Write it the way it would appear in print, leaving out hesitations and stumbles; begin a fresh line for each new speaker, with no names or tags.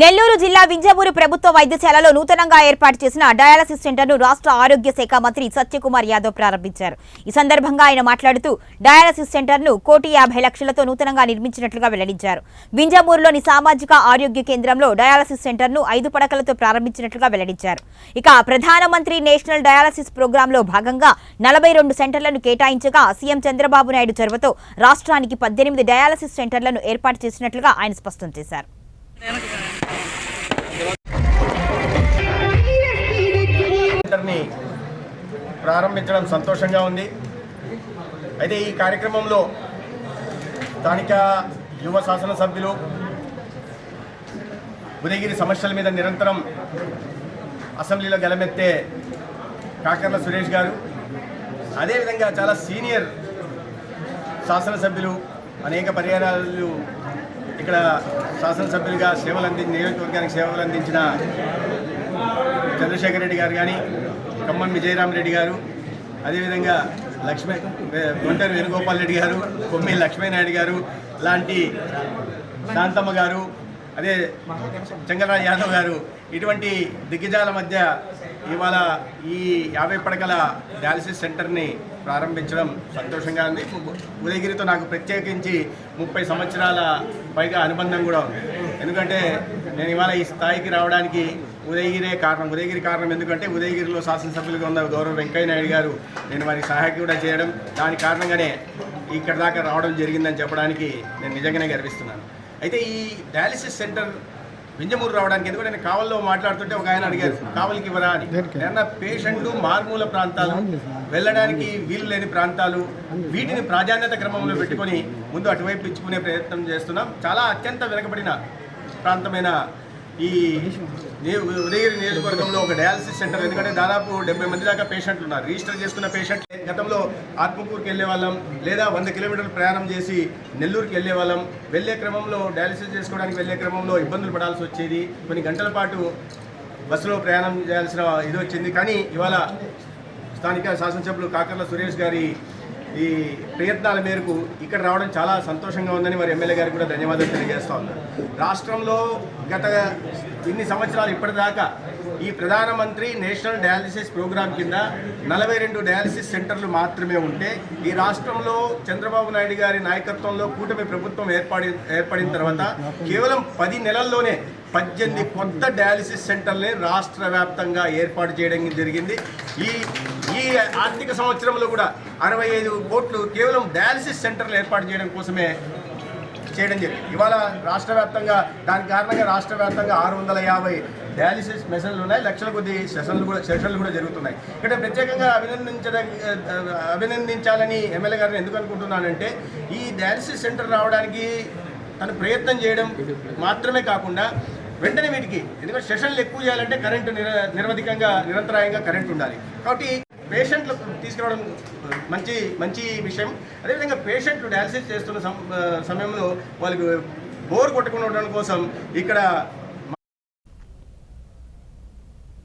నెల్లూరు జిల్లా వింజమూరు ప్రభుత్వ వైద్యశాలలో నూతనంగా ఏర్పాటు చేసిన డయాలసిస్ సెంటర్ను రాష్ట్ర ఆరోగ్య శాఖ మంత్రి సత్యకుమార్ యాదవ్ ప్రారంభించారు. ఈ సందర్భంగా ఆయన మాట్లాడుతూ డయాలసిస్ సెంటర్ను 1,50,00,000తో నూతనంగా నిర్మించినట్లుగా వెల్లడించారు. వింజమూరులోని సామాజిక ఆరోగ్య కేంద్రంలో డయాలసిస్ సెంటర్ను 5 పడకలతో ప్రారంభించినట్లుగా వెల్లడించారు. ఇక ప్రధానమంత్రి నేషనల్ డయాలసిస్ ప్రోగ్రాంలో భాగంగా 42 సెంటర్లను కేటాయించగా సీఎం చంద్రబాబు నాయుడు చొరవతో రాష్ట్రానికి 18 డయాలసిస్ సెంటర్లను ఏర్పాటు చేసినట్లుగా ఆయన స్పష్టం చేశారు.
సెంటర్ని ప్రారంభించడం సంతోషంగా ఉంది. అయితే ఈ కార్యక్రమంలో స్థానిక యువ శాసనసభ్యులు ఉదయగిరి సమస్యల మీద నిరంతరం అసెంబ్లీలో గలమెత్తే కాకర్ల సురేష్ గారు, అదేవిధంగా చాలా సీనియర్ శాసనసభ్యులు అనేక పర్యాయాలు ఇక్కడ శాసనసభ్యులుగా నియోజకవర్గానికి సేవలు అందించిన చంద్రశేఖర్ రెడ్డి గారు కానీ, ఖమ్మం విజయరామరెడ్డి గారు, అదేవిధంగా గుంటూరు వేణుగోపాల్ రెడ్డి గారు, కొమ్మి లక్ష్మీనాయుడు గారు లాంటి శాంతమ్మ గారు, అదే చెంగలరాజు యాదవ్ గారు, ఇటువంటి దిగ్గజాల మధ్య ఇవాళ ఈ 50 పడకల డయాలసిస్ సెంటర్ని ప్రారంభించడం సంతోషంగా ఉంది. ఉదయగిరితో నాకు ప్రత్యేకించి 30 సంవత్సరాల పైగా అనుబంధం కూడా ఉంది. ఎందుకంటే నేను ఇవాళ ఈ స్థాయికి రావడానికి ఉదయగిరి కారణం ఎందుకంటే ఉదయగిరిలో శాసనసభ్యులుగా ఉన్న గౌరవ వెంకయ్య నాయుడు గారు నేను వారికి సహాయం కూడా చేయడం, దాని కారణంగానే ఇక్కడ దాకా రావడం జరిగిందని చెప్పడానికి నేను నిజంగానే గర్విస్తున్నాను. అయితే ఈ డయాలసిస్ సెంటర్ వింజమూరు రావడానికి ఎందుకంటే నేను కావల్లో మాట్లాడుతుంటే ఒక ఆయన అడిగారు, కావలికి ఇవ్వరా అని. ఏమన్నా పేషెంట్లు మారుమూల ప్రాంతాలు, వెళ్ళడానికి వీలు లేని ప్రాంతాలు, వీటిని ప్రాధాన్యత క్రమంలో పెట్టుకొని ముందు అటువైపు ఇచ్చుకునే ప్రయత్నం చేస్తున్నాం. చాలా అత్యంత వెనుకబడిన ప్రాంతమైన ఈ ఉదయగిరి నియోజకవర్గంలో ఒక డయాలసిస్ సెంటర్, ఎందుకంటే దాదాపు 70 మంది దాకా పేషెంట్లు ఉన్నారు. రిజిస్టర్ చేసుకున్న పేషెంట్ గతంలో ఆత్మకూరుకి వెళ్ళే వాళ్ళం, లేదా 100 కిలోమీటర్లు ప్రయాణం చేసి నెల్లూరుకి వెళ్ళే వాళ్ళం. వెళ్ళే క్రమంలో డయాలసిస్ చేసుకోవడానికి వెళ్ళే క్రమంలో ఇబ్బందులు పడాల్సి వచ్చేది. కొన్ని గంటల పాటు బస్సులో ప్రయాణం చేయాల్సిన ఇది వచ్చింది. కానీ ఇవాళ స్థానిక శాసనసభ్యులు కాకర్ల సురేష్ గారి ఈ ప్రయత్నాల మేరకు ఇక్కడ రావడం చాలా సంతోషంగా ఉందని వారి ఎమ్మెల్యే గారికి కూడా ధన్యవాదాలు తెలియజేస్తూ ఉన్నారు. రాష్ట్రంలో గత ఇన్ని సంవత్సరాలు ఇప్పటిదాకా ఈ ప్రధానమంత్రి నేషనల్ డయాలసిస్ ప్రోగ్రాం కింద 42 డయాలసిస్ సెంటర్లు మాత్రమే ఉంటే, ఈ రాష్ట్రంలో చంద్రబాబు నాయుడు గారి నాయకత్వంలో కూటమి ప్రభుత్వం ఏర్పడిన తర్వాత కేవలం 10 నెలల్లోనే 18 కొత్త డయాలసిస్ సెంటర్లే రాష్ట్ర వ్యాప్తంగా ఏర్పాటు చేయడం జరిగింది. ఈ ఆర్థిక సంవత్సరంలో కూడా 65 కోట్లు కేవలం డయాలసిస్ సెంటర్లు ఏర్పాటు చేయడం కోసమే చేయడం జరిగింది. ఇవాళ రాష్ట్ర వ్యాప్తంగా దానికి కారణంగా రాష్ట్ర వ్యాప్తంగా 650 డయాలసిస్ మెషన్లు ఉన్నాయి. లక్షల కొద్ది సెషన్లు కూడా జరుగుతున్నాయి. ఇక్కడ ప్రత్యేకంగా అభినందించాలని ఎమ్మెల్యే గారిని ఎందుకు అనుకుంటున్నానంటే, ఈ డయాలసిస్ సెంటర్ రావడానికి తను ప్రయత్నం చేయడం మాత్రమే కాకుండా వెంటనే వీటికి, ఎందుకంటే సెషన్లు ఎక్కువ చేయాలంటే కరెంటు నిరంతరాయంగా కరెంటు ఉండాలి. కాబట్టి పేషెంట్లు తీసుకురావడం మంచి విషయం. అదేవిధంగా పేషెంట్లు డయాలసిస్ చేస్తున్న సమయంలో వాళ్ళకి బోర్ కొట్టకుండా ఉండడం కోసం ఇక్కడ